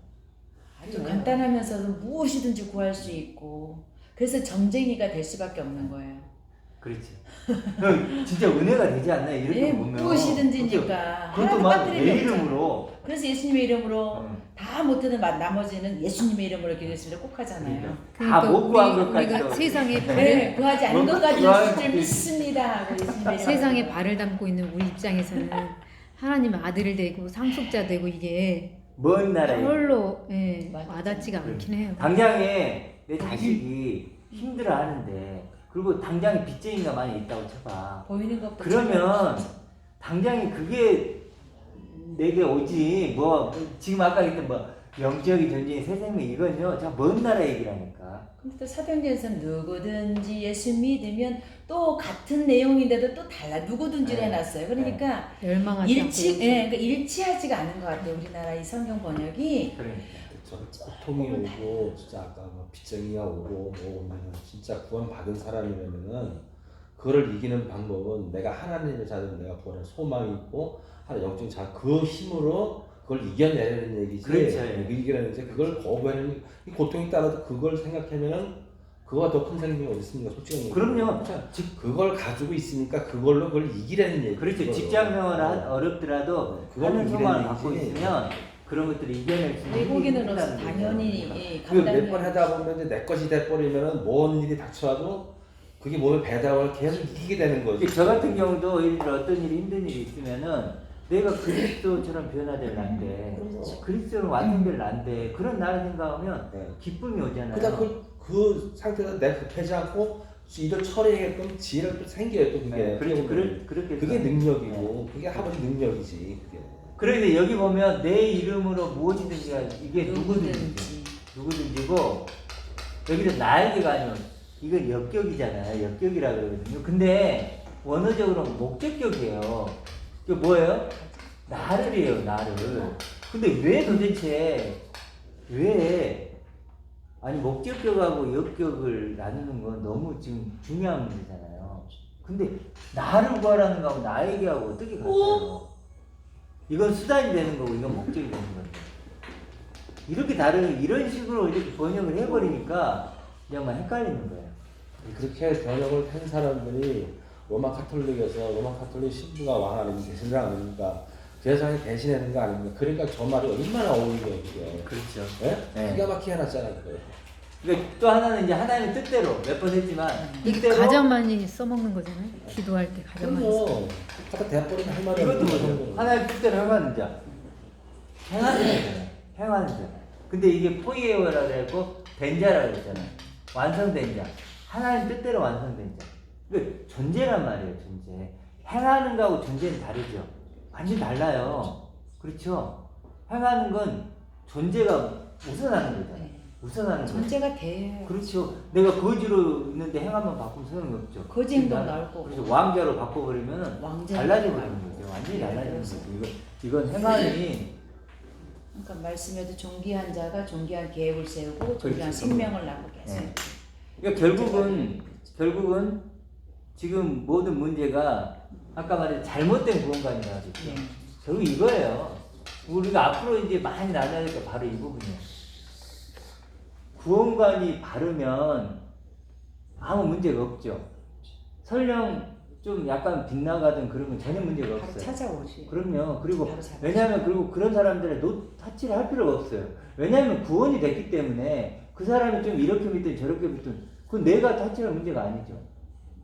아주 간단하면서도 무엇이든지 구할 수 있고 그래서 점쟁이가 될 수밖에 없는 거예요. 그렇죠. 그럼 진짜 은혜가 되지 않나요? 이렇게 예, 보면 무엇이든지니까 그것도 하나도 막 빠뜨리는 내 게 없잖아요. 이름으로 그래서 예수님의 이름으로 음. 다 못하는 나머지는 예수님의 이름으로 기도했을 때 꼭 하잖아요. 다 못 구한 우리가 것까지도 세상에 발을 네, 구하지 않은 뭐, 것까지는 구하는 줄 믿습니다. 하고 예수님의 세상에 발을 담고 있는 우리 입장에서는 하나님 아들 되고 상속자 되고 이게 먼 나라에 별로 예, 맞아. 와닿지가 않긴 해요. 당장에 내 자식이 힘들어하는데 그리고 당장에 빚쟁이가 많이 있다고 쳐봐. 보이는 것부터 그러면 당장에 그게 내게 오지 뭐 지금 아까 했던 뭐 영적인 존재인 새 생명 이건요 참 먼 나라 얘기라니까. 근데 또 사도행전에서는 누구든지 예수 믿으면 또 같은 내용인데도 또 달라 누구든지를 네. 해놨어요. 그러니까 열망하지 않고 그러니까 일치하지가 않은 것 같아요. 우리나라 이 성경 번역이. 그러니까. 고통이 오고 진짜 아까 뭐 빚쟁이가 오고 뭐 오면은 진짜 구원 받은 사람이라면은 그거를 이기는 방법은 내가 하나님의 자녀로 내가 구원할 소망이 있고 하나 영적인 그 힘으로 그걸 이겨내는 얘기지. 그렇죠. 이겨내는 이제 그걸 거부하는 이 고통이 따라도 그걸 생각하면은 그거가 더 큰 생명이 어디 있습니까? 솔직히. 그럼요. 그걸 가지고 있으니까 그걸로 그걸 이기려는 얘기. 그렇죠. 직장 생활 어렵더라도 그걸 하는 소망을 이기려는 갖고 얘기지. 있으면 그런 것들을 이겨낼 수 있는 외국인으로서 힘이 당연히 있다는 거죠. 예, 그몇 감당이 번 하다 보면 이제 내 것이 돼버리면은 뭔 일이 닥쳐와도 그게 몸에 배당을 계속 이기게 되는 거지. 저 같은 경우도 예를 들어 어떤 일이 힘든 일이 있으면은 내가 그리스도처럼 변화될 난데 그렇죠. 그리스도로 완성될 난데 그런 나를 생각하면 네. 기쁨이 오잖아요. 그러다 그 상태에서 내가 급하지 않고 이걸 처리하게끔 지혜가 또 생겨요 또 그게. 네, 그렇죠. 그렇게 그게 해서. 능력이고 그게 아버지 능력이지 그게. 그런데 여기 보면 내 이름으로 무엇이든지 이게 누구든지. 누구든지고 여기는 나에게가 아니고 이건 역격이잖아요. 역격이라 그러거든요. 근데 원어적으로 목적격이에요. 이게 뭐예요? 나를이에요. 나를. 근데 왜 도대체 왜 아니 목적격하고 역격을 나누는 건 너무 지금 중요한 문제잖아요. 근데 나를 구하라는 거하고 나에게 하고 어떻게 같아요? 이건 수단이 되는 거고 이건 목적이 되는 거예요. 이렇게 이런 식으로 이렇게 번역을 해버리니까 정말 헷갈리는 거예요. 그렇게 번역을 한 사람들이 로마 카톨릭 신부가 왕 아닙니까? 대신장 아닙니까? 세상에 대신하는 거 아닙니까? 그러니까 저 말이 얼마나 어울려요 그게. 그렇죠. 예? 네. 기가 막히게 해놨잖아 그거. 그러니까 또 하나는 이제 하나님의 뜻대로 몇 번 했지만 이게 뜻대로 가장 많이 써먹는 거잖아요. 기도할 때 가장 많이 써. 그럼요. 갖다 대버리면 할 말이 이것도 없는 뭐죠? 거죠. 하나님의 뜻대로 행하는 자. 행하는 자잖아요. 행하는 자. 근데 이게 포이에오라고 해갖고 된 자라고 했잖아요. 완성된 자. 하나님 뜻대로 완성된 자. 그 존재란 말이에요. 존재. 행하는 거하고 존재는 다르죠. 완전 달라요. 그렇죠? 행하는 건 존재가 우선하는 거잖아요. 네. 우선하는 거죠. 존재가 돼요. 그렇죠. 내가 거지로 있는데 행하면 바꾸면 소용이 없죠. 거지 행동 나올 거고. 그래서 왕자로 바꿔버리면 왕자 달라져 버리는 거죠. 완전히 네, 달라지는 그래서. 거죠. 이건 행함이 그러니까 말씀에도 존귀한 자가 존귀한 계획을 세우고 존귀한 그렇죠. 생명을 낳고 계속. 네. 그러니까 결국은 지금 모든 문제가 아까 말한 잘못된 구원관이라고 했죠. 네. 결국 이거예요. 우리가 앞으로 이제 많이 나눠야 될 게 바로 이 부분이에요. 구원관이 바르면 아무 문제가 없죠. 설령 좀 약간 빗나가든 그런 건 전혀 문제가 바로 없어요. 찾아오지. 그럼요. 그리고 바로 잡아주죠. 왜냐하면 그리고 그런 사람들의 타치를 할 필요가 없어요. 왜냐하면 구원이 됐기 때문에 그 사람이 좀 이렇게 믿든 저렇게 믿든 그건 내가 타치할 문제가 아니죠.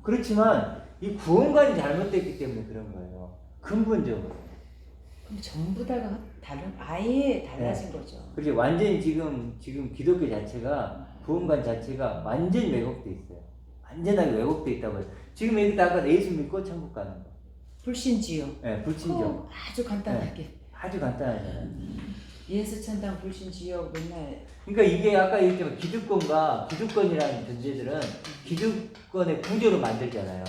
그렇지만 이 구원관이 잘못됐기 때문에 그런 거예요. 근본적으로. 그럼 전부 다가 아예 달라진 네. 거죠. 그렇죠. 완전히 지금 기독교 자체가 구원관 자체가 완전히 왜곡돼 있어요. 완전하게 왜곡돼 있다고 해요. 지금 여기다 아까 예수 믿고 천국 가는 거. 불신지요. 네, 불친정. 아주 간단하게. 아주 간단하잖아요. 예수 천당 불신지요 맨날. 그러니까 이게 아까 얘기했지만 기득권이라는 존재들은 기득권의 구조로 만들잖아요.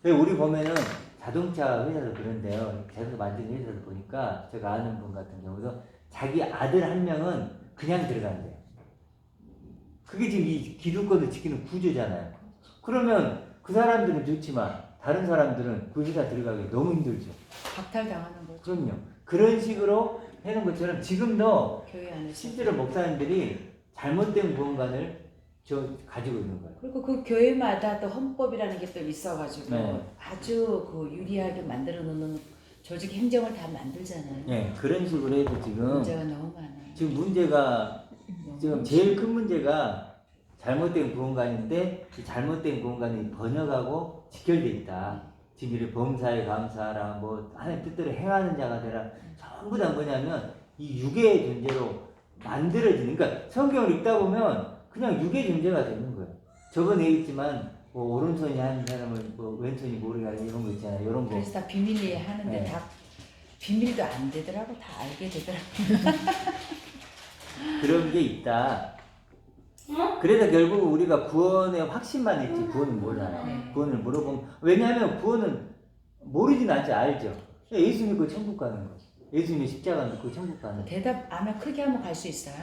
그래서 우리 보면은 자동차 회사도 그런데요. 자동차 만드는 회사도 보니까 제가 아는 분 같은 경우도 자기 아들 한 명은 그냥 들어간대요. 그게 지금 이 기득권을 지키는 구조잖아요. 그러면 그 사람들은 좋지만 다른 사람들은 그 회사 들어가기 너무 힘들죠. 박탈당하는 거죠. 그럼요. 그런 식으로 해놓은 것처럼 지금도 교회 안에서. 실제로 목사님들이 잘못된 구원관을 가지고 있는 거예요. 그리고 그 교회마다 또 헌법이라는 게 또 있어가지고 네. 아주 그 유리하게 만들어 놓는 조직 행정을 다 만들잖아요. 네, 그런 식으로 해도 문제가 너무 많아요. 지금 문제가 지금 제일 큰 문제가 잘못된 구원관인데 이 잘못된 구원관이 번역하고 직결돼 있다. 지금 이렇게 범사에 감사하라, 뭐 하나님 뜻대로 행하는 자가 되라. 전부 다 뭐냐면 이 육의 존재로 만들어지는. 그러니까 성경을 읽다 보면 그냥 육의 존재가 되는 거예요. 저번에 얘기했지만 뭐 오른손이 한 사람을 뭐 왼손이 모르게 하는 이런 거 있잖아요. 이런 거. 그래서 다 비밀리에 하는데 네. 다 비밀도 안 되더라고. 다 알게 되더라고. 그런 게 있다. 그래서 결국 우리가 구원의 확신만 있지 구원은 몰라요. 네. 구원을 물어보면 왜냐하면 구원은 모르진 않지 알죠. 예수 믿고 천국 가는 거. 예수 믿고 십자가 믿고 천국 가는 거. 대답 안 하면 크게 한번 갈 수 있어요.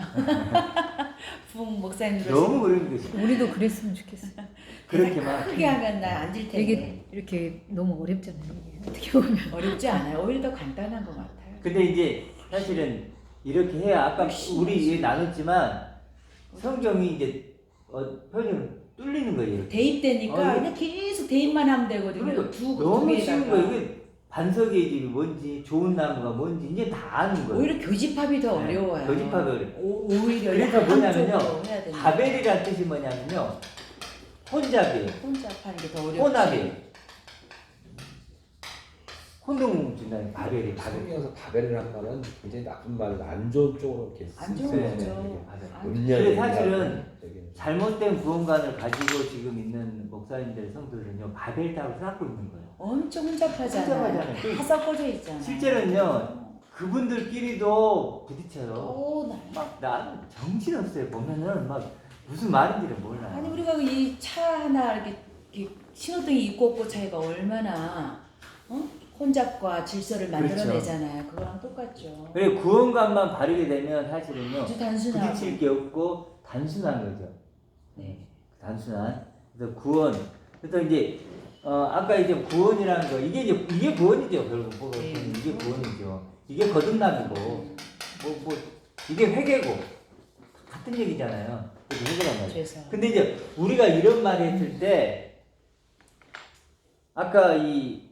부흥 목사님들 너무 그런 것이 우리도 그랬으면 좋겠어. 그렇게만 크게 하면 나 앉을 텐데. 이게 너무 어렵잖아요. 이게 어떻게 보면. 어렵지 않아요. 오히려 더 간단한 것 같아요. 근데 이제 사실은 이렇게 해야 아까 우리 나눴지만 성경이 이제 표현이 뚫리는 거예요. 이렇게. 대입되니까 이게- 그냥 계속 대입만 하면 되거든요. 그러니까 두 너무 쉬운 개에다가. 거예요. 이게 반석의 집이 뭔지 좋은 나무가 뭔지 이제 다 아는 거예요. 오히려 교집합이 더 네, 어려워요. 교집합이 어려워요. 오히려 그래서 뭐냐면요. 한쪽으로 해야 되는 바벨이라는 뜻이 뭐냐면요. 혼잡이에요. 혼자 파는 게 더 어렵지. 혼합이에요. 혼동 준다는 바벨이 바벨. 성경에서 바벨이라는 말은 굉장히 나쁜 말이고 안 좋은 쪽으로 이렇게 안 좋은 쓰여요. 거죠. 바벨. 음녀 근데 사실은 되게 잘못된 구원관을 가지고 지금 있는 목사님들 성도들은요 바벨탑을 쌓고 있는 거예요. 엄청 혼잡하잖아요. 혼잡하잖아요. 다 섞어져 있잖아요. 실제로는요 그분들끼리도 부딪혀요. 오, 막 나는 정신 없어요. 보면은 막 무슨 말인지를 몰라요. 아니 우리가 이 차 하나 이렇게 신호등이 있고 없고 차이가 얼마나 혼잡과 질서를 만들어내잖아요. 그거랑 똑같죠. 그래 구원관만 바르게 되면 사실은요 아주 단순하고. 부딪힐 게 없고 단순한 거죠. 네. 단순한. 그래서 구원. 그래서 이제 아까 이제 구원이라는 거 이게 구원이죠 결국 뭐 네. 이게 구원이죠. 이게 거듭남이고 뭐 이게 회개고 같은 얘기잖아요. 그게 회개란 말이에요. 죄서. 근데 이제 우리가 이런 말 했을 때 아까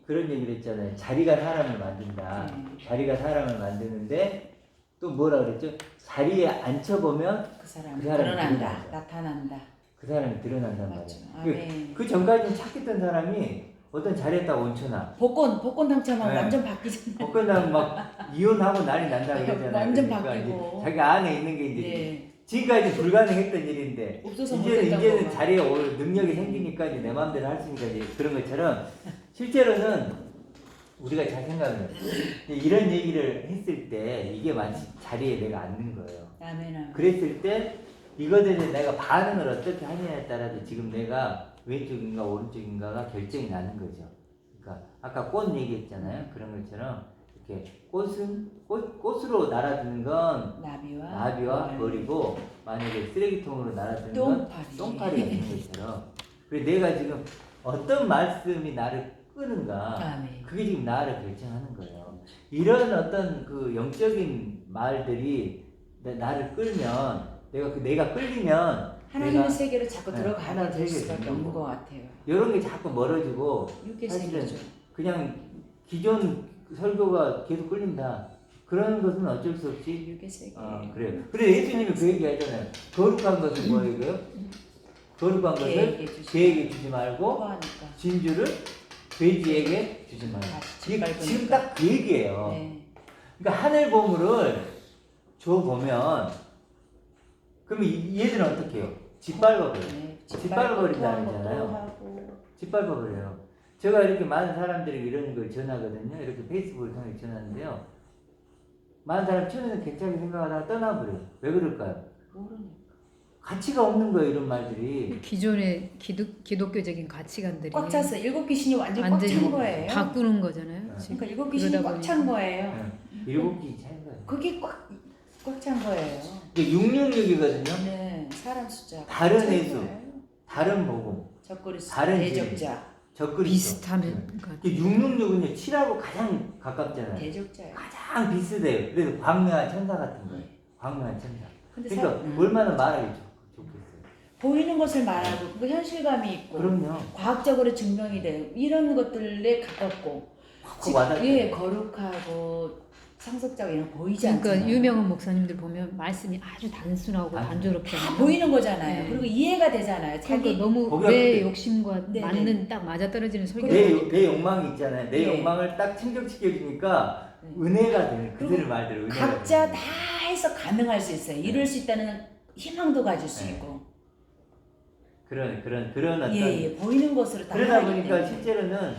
그런 얘기를 했잖아요. 자리가 사람을 만든다. 네. 자리가 사람을 만드는데 또 뭐라 그랬죠? 자리에 앉혀보면 그 사람이 그 사람이 드러난다. 드러나죠. 나타난다. 그 사람이 드러난단 맞죠. 말이에요. 아멘. 그 전까지는 착했던 사람이 어떤 자리에 딱 얹혀놔. 복권 당첨하면 네. 완전 바뀌잖아요. 복권하면 막 이혼하고 난리 난다 그러잖아요. 완전 그러니까 바뀌고. 이제 자기 안에 있는 게 이제 네. 지금까지 불가능했던 일인데 없어서 이제는 못했던 거. 자리에 올 능력이 생기니까 이제 내 마음대로 할 수 있으니까 이제 그런 것처럼 실제로는 우리가 잘 생각해요. 이런 얘기를 했을 때 이게 마치 자리에 내가 앉는 거예요. 아멘. 그랬을 때 이거들에 내가 반응을 어떻게 하느냐에 따라서 지금 내가 왼쪽인가 오른쪽인가가 결정이 나는 거죠. 그러니까 아까 꽃 얘기했잖아요. 그런 것처럼 이렇게 꽃으로 날아드는 건 나비와 벌이고 만약에 쓰레기통으로 날아드는 건 똥파리가 되는 것처럼. 그래 내가 지금 어떤 말씀이 나를 끄는가 아멘. 그게 지금 나를 결정하는 거예요. 이런 어떤 그 영적인 말들이 나를 끌면 내가 끌리면 하나님의 내가 세계로 자꾸 네, 들어가게 하나님 될 세계로 수밖에 들어가고. 없는 것 같아요. 이런 게 자꾸 멀어지고 육의 사실은 세계죠. 그냥 기존 설교가 계속 끌린다. 그런 것은 어쩔 수 없이 육의 세계. 그래요. 그래 예수님이 그 얘기 하잖아요. 거룩한 것은 뭐예요? 거룩한 것을 개에게 주지 개에게 주지 말고 하니까. 진주를 돼지에게 주지 말고. 지금 딱 그 얘기예요. 네. 그러니까 하늘 보물을 줘 보면 그러면 얘들은 어떻게 해요? 짓밟아버려요. 네. 짓밟아버린다는 것도 거잖아요. 하고. 짓밟아버려요. 제가 이렇게 많은 사람들에게 이런 걸 전하거든요. 이렇게 페이스북을 통해 전하는데요. 많은 사람 처음에는 괜찮게 생각하다가 떠나버려요. 왜 그럴까요? 모르니까. 가치가 없는 거예요, 이런 말들이. 기존의 기독교적인 가치관들이 꽉 찼어. 일곱 귀신이 완전 꽉 완전히 찬 거예요. 바꾸는 거잖아요. 지금. 그러니까 일곱 귀신이 그러다 꽉 찬 거예요. 네. 일곱 개 차인 거예요. 그게 꽉 찬 거예요. 이게 666이거든요. 네, 사람 숫자. 다른 꽉찬 예수. 거예요. 다른 복음, 적그리스도, 다른 대적자, 적그리스도. 비슷하면 네. 666은요, 7하고 가장 가깝잖아요. 대적자예요. 가장 비슷해요. 그래서 광명한 천사 같은 거예요. 광명한 천사. 근데 그러니까 얼마나 말하기 좋겠어요. 보이는 것을 말하고 그 현실감이 있고 그럼요. 과학적으로 증명이 돼요. 이런 것들에 가깝고 확 와닿죠. 예, 거룩하고 상속자가 이런 거 보이지 그러니까 않잖아요. 유명한 목사님들 보면 말씀이 아주 단순하고 단조롭잖아요. 다 보이는 거잖아요. 네. 그리고 이해가 되잖아요. 자기 그러니까 너무 거기가 내 그래요. 욕심과 네, 맞는 딱 맞아떨어지는 설교. 내 욕망이 있잖아요. 내 네. 욕망을 딱 충족시켜주니까 네. 은혜가 되는 그리고 그들의 말대로 은혜가 각자 되는 다 해서 가능할 수 있어요. 이룰 수 있다는 희망도 가질 수 네. 있고. 그런 어떤 예, 예, 보이는 것으로 다 그러다 하기 보니까 때문에. 실제로는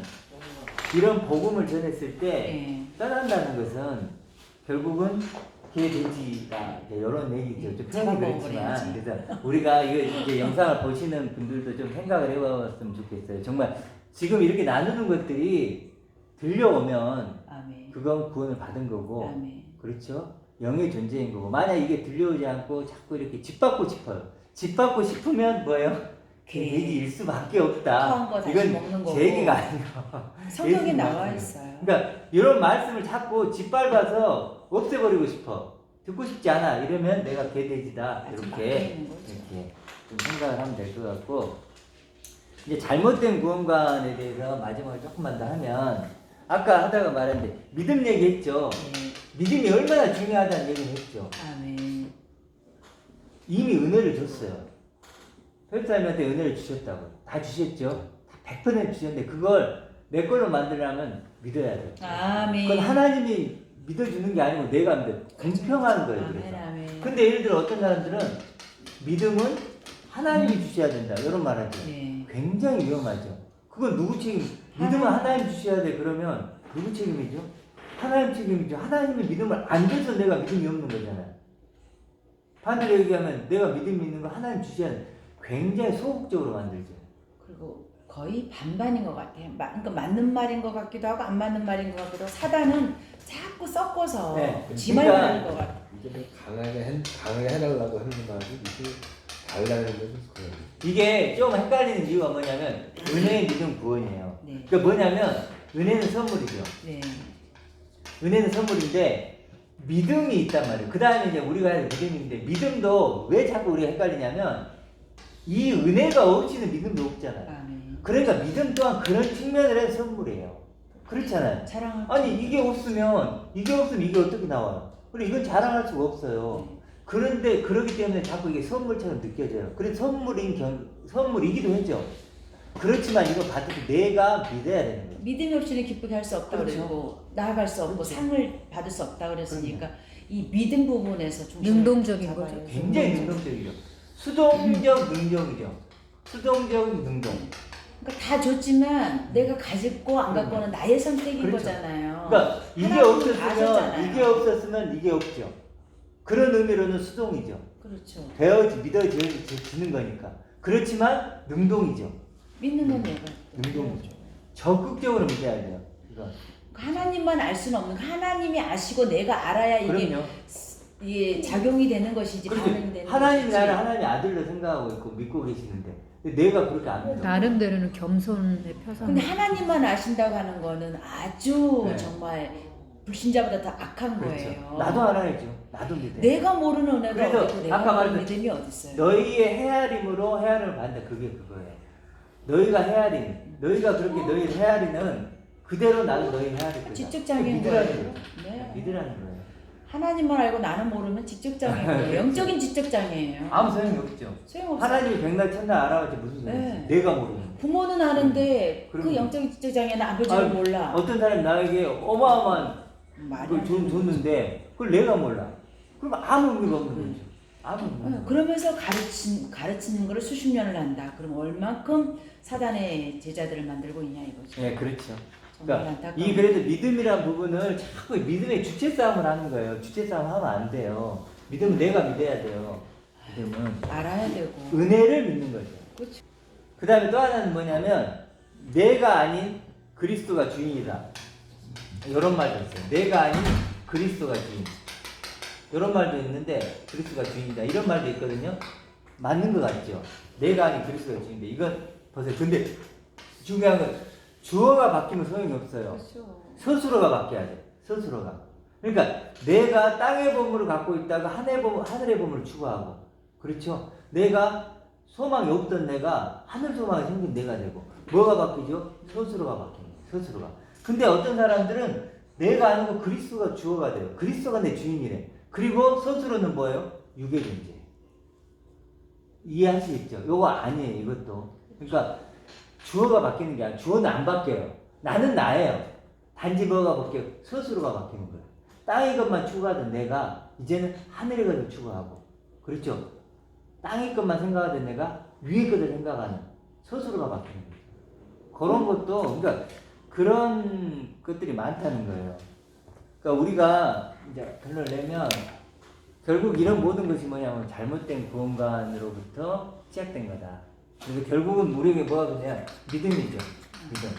이런 복음을 전했을 때 네. 떠난다는 것은 결국은 개돼지다 이런 얘기죠. 좀 표현이 그렇지만 잡아먹어야지. 그래서 우리가 이제 영상을 보시는 분들도 좀 생각을 해봤으면 좋겠어요. 정말 지금 이렇게 나누는 것들이 들려오면 아멘. 그건 구원을 받은 거고 아멘. 그렇죠? 영의 존재인 거고 만약 이게 들려오지 않고 자꾸 이렇게 짓밟고 싶어요. 짓밟고 싶으면 뭐예요? 개돼지일 수밖에 없다. 토한 거 다시 이건 먹는 거고. 제 얘기가 아니고 성경에 예수 나와 말씀이에요. 있어요. 그러니까 이런 말씀을 자꾸 짓밟아서 없애버리고 싶어. 듣고 싶지 않아. 이러면 내가 개돼지다. 아직 이렇게 막혀있는 거죠. 이렇게 좀 생각을 하면 될 것 같고 이제 잘못된 구원관에 대해서 마지막으로 조금만 더 하면 아까 하다가 말했는데 믿음 얘기했죠. 네. 믿음이 얼마나 중요하다는 얘기를 했죠. 아멘. 이미 은혜를 줬어요. 펠사님한테 은혜를 주셨다고. 다 주셨죠. 다 100% 주셨는데 그걸 내 걸로 만들려면 믿어야 돼. 아멘. 그건 하나님이 믿어주는 게 아니고 내가 믿어. 공평한 거예요. 아멘. 그래서. 아멘. 근데 예를 들어 어떤 사람들은 믿음은 하나님이 주셔야 된다. 이런 말 하죠. 네. 굉장히 위험하죠. 그건 누구 책임? 믿음은 하나님 주셔야 돼. 그러면 누구 책임이죠? 하나님 책임이죠. 하나님이 믿음을 안 줘서 내가 믿음이 없는 거잖아요. 반대로 얘기하면 내가 믿음이 있는 거 하나님 주셔야 돼. 굉장히 소극적으로 만들죠. 그리고 거의 반반인 것 같아요. 그러니까 맞는 말인 것 같기도 하고 안 맞는 말인 것 같기도 하고 사단은 자꾸 섞어서 네. 지 말만 하는 것 같아요. 이게 뭐 강하게 해달라고 하는 말이 이게 달라는 거죠. 그거는. 이게 좀 헷갈리는 이유가 뭐냐면 은혜의 믿음 구원이에요. 네. 그러니까 뭐냐면 은혜는 선물이죠. 네. 은혜는 선물인데 믿음이 있단 말이에요. 그 다음에 이제 우리가 할 믿음인데 믿음도 왜 자꾸 우리가 헷갈리냐면 이 은혜가 없이는 믿음도 없잖아요. 아멘. 그러니까 믿음 또한 그런 측면을 해서 선물이에요. 그렇잖아요. 자랑할 아니 이게 없으면 이게 어떻게 나와요? 그리고 이건 자랑할 수가 없어요. 그런데 그렇기 때문에 자꾸 이게 선물처럼 느껴져요. 그래서 선물이기도 하죠. 그렇지만 이거 받을 때 내가 믿어야 되는 거예요. 믿음이 없이는 기쁘게 할 수 없다 그렇죠. 그리고 나아갈 수 없고 그렇죠. 상을 받을 수 없다 그랬으니까 이 믿음 부분에서 중심을 능동적인 잡아야 거죠. 돼요. 굉장히 능동적이죠. 수동적 능력이죠. 수동적 능동. 그러니까 다 줬지만 내가 가지고 안 갖고는 나의 선택인 그렇죠. 거잖아요. 그러니까 이게 하나님은 다 없었으면 줬잖아요. 이게 없었으면 이게 없죠. 그런 의미로는 수동이죠. 그렇죠. 믿어지는 거니까. 그렇지만 능동이죠. 믿는 건 내가 능동이죠. 적극적으로 믿어야 돼요. 이거. 하나님만 알 수는 없는 하나님이 아시고 내가 알아야 그럼요. 이게 작용이 되는 것이지 그렇죠. 반응이 되는 하나님이 것이지. 나를 하나님의 아들로 생각하고 있고 믿고 계시는데 근데 내가 그렇게 안 믿어. 나름대로는 겸손의 표상. 근데 하나님만 아신다고 하는 거는 아주 네. 정말 불신자보다 더 악한 그렇죠. 거예요. 나도 알아야죠. 나도 믿어. 내가 모르는 은혜가 그래서 어디고 내가 아까 모르는 말했던 믿음이 어디 있어요? 너희의 헤아림으로 헤아림을 받는다. 그게 그거예요. 너희가 헤아림, 너희가 그렇게 너희 헤아리는 그대로 나도 너희 헤아릴 거다. 직접장애인 믿으라는 거예요. 거예요. 네. 믿으라는 거예요. 하나님만 알고 나는 모르면 직접장애예요. 영적인 직접장애예요. 아무 소용이 없죠. 소용없어요. 하나님이 백날 천날 알아봤지 무슨 소용이 있어. 네. 내가 모르는. 부모는 아는데 그 그럼요. 영적인 직접장애는 아버지를 아니, 몰라. 어떤 사람이 나에게 어마어마한 말이 그걸 안 되는 거지. 줬는데 그걸 내가 몰라. 그럼 아무 의미가 없는 거죠. 아무 의미가 없는 거죠. 그러면서 가르치는 거를 수십 년을 한다. 그럼 얼만큼 사단의 제자들을 만들고 있냐 이거죠. 네, 그렇죠. 정말 그러니까 안타까운. 이 그래도 믿음이란 부분을 자꾸 믿음의 주체 싸움을 하는 거예요. 주체 싸움 하면 안 돼요. 믿음은 내가 믿어야 돼요. 믿음은 알아야 되고. 은혜를 믿는 거죠. 그렇죠. 그 다음에 또 하나는 뭐냐면 내가 아닌 그리스도가 주인이다. 이런 말도 있어요. 내가 아닌 그리스도가 주인. 이런 말도 있는데 그리스도가 주인이다. 이런 말도 있거든요. 맞는 것 같죠. 내가 아닌 그리스도가 주인인데 이건 보세요. 근데 중요한 건 주어가 바뀌면 소용이 없어요. 그렇죠. 스스로가 바뀌어야 돼. 스스로가. 그러니까 내가 땅의 보물을 갖고 있다가 하늘의 보물을 추구하고, 그렇죠? 내가 소망이 없던 내가 하늘 소망이 생긴 내가 되고, 뭐가 바뀌죠? 스스로가 바뀌는 거예요. 스스로가. 근데 어떤 사람들은 내가 아니고 그리스도가 주어가 돼요. 그리스도가 내 주인이래. 그리고 스스로는 뭐예요? 육의 존재. 이해하시겠죠? 요거 아니에요. 이것도. 그러니까 주어가 바뀌는 게 아니라 주어는 안 바뀌어요. 나는 나예요. 단지 뭐가 바뀌어요? 스스로가 바뀌는 거예요. 땅의 것만 추구하던 내가 이제는 하늘의 것을 추구하고, 그렇죠? 땅의 것만 생각하던 내가 위의 것을 생각하는 스스로가 바뀌는 거죠. 그런 것도 그러니까 그런 것들이 많다는 거예요. 그러니까 우리가 이제 결론을 내면 결국 이런 모든 것이 뭐냐면 잘못된 구원관으로부터 시작된 거다. 그래서 결국은 우리에게 뭐가 그냥 믿음이죠. 믿음.